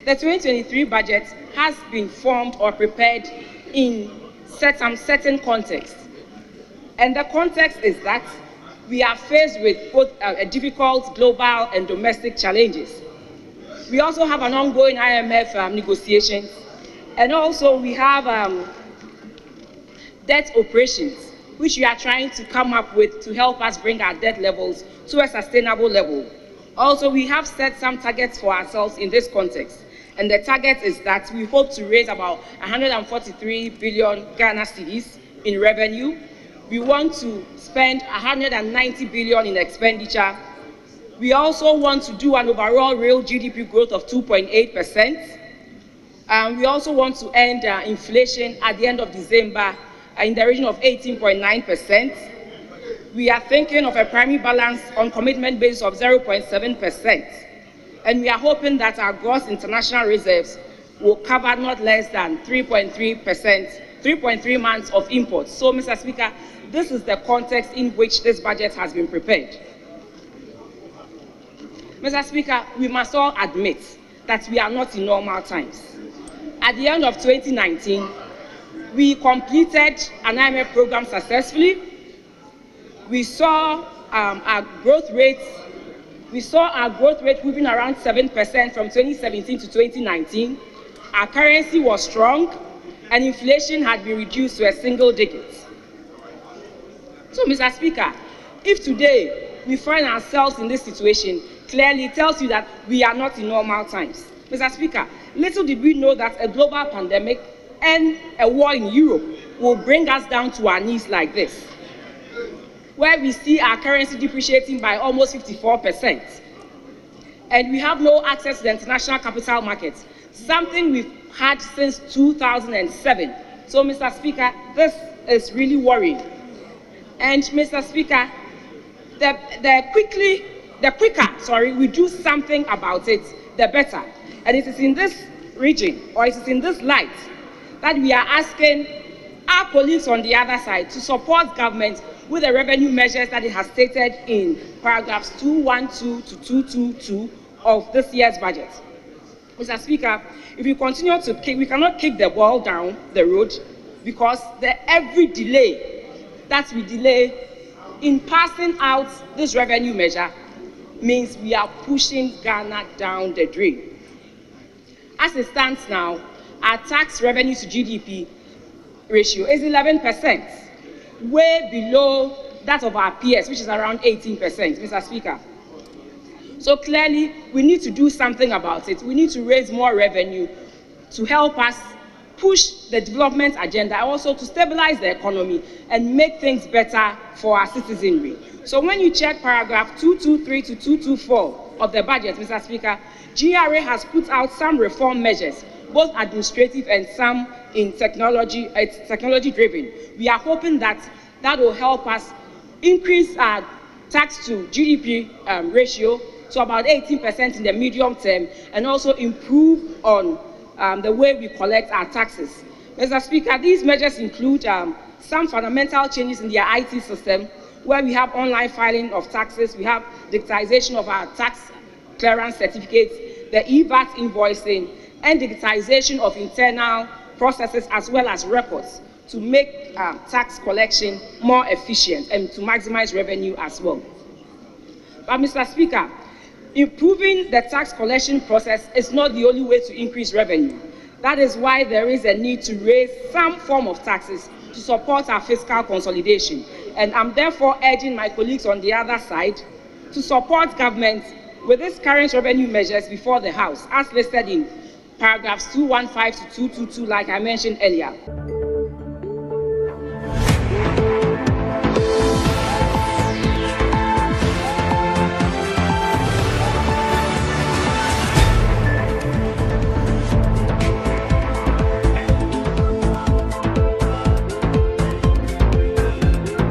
The 2023 budget has been formed or prepared in some certain context. And the context is that we are faced with both difficult global and domestic challenges. We also have an ongoing IMF negotiation, and also we have debt operations, which we are trying to come up with to help us bring our debt levels to a sustainable level. Also, we have set some targets for ourselves in this context. And the target is that we hope to raise about 143 billion Ghana cedis in revenue. We want to spend 190 billion in expenditure. We also want to do an overall real GDP growth of 2.8%. We also want to end inflation at the end of December in the region of 18.9%. We are thinking of a primary balance on commitment basis of 0.7%. And we are hoping that our gross international reserves will cover not less than 3.3 months of imports. So, Mr. Speaker, this is the context in which this budget has been prepared. Mr. Speaker, we must all admit that we are not in normal times. At the end of 2019, we completed an IMF program successfully. We saw our growth rate moving around 7% from 2017 to 2019. Our currency was strong, and inflation had been reduced to a single digit. So, Mr. Speaker, if today we find ourselves in this situation, clearly it tells you that we are not in normal times. Mr. Speaker, little did we know that a global pandemic and a war in Europe will bring us down to our knees like this, where we see our currency depreciating by almost 54%. And we have no access to the international capital markets, something we've had since 2007. So, Mr. Speaker, this is really worrying. And, Mr. Speaker, the quicker we do something about it, the better. And it is in this region, or it is in this light, that we are asking our colleagues on the other side to support government with the revenue measures that it has stated in paragraphs 212 to 222 of this year's budget. Mr. Speaker, if we continue to we cannot kick the ball down the road, because every delay that we delay in passing out this revenue measure means we are pushing Ghana down the drain. As it stands now, our tax revenue to GDP ratio is 11%, way below that of our peers, which is around 18%, Mr. Speaker. So clearly, we need to do something about it. We need to raise more revenue to help us push the development agenda, also to stabilize the economy and make things better for our citizenry. So when you check paragraph 223 to 224 of the budget, Mr. Speaker, GRA has put out some reform measures, both administrative and some in technology driven. We are hoping that will help us increase our tax to GDP ratio to about 18% in the medium term, and also improve on the way we collect our taxes. Mr. Speaker, these measures include some fundamental changes in the IT system, where we have online filing of taxes, we have digitization of our tax clearance certificates, the EVAT invoicing, and digitization of internal processes as well as records to make tax collection more efficient and to maximize revenue as well. But, Mr. Speaker, improving the tax collection process is not the only way to increase revenue. That is why there is a need to raise some form of taxes to support our fiscal consolidation. And I'm therefore urging my colleagues on the other side to support government with these current revenue measures before the House, as listed in paragraphs 215 to 222, like I mentioned earlier.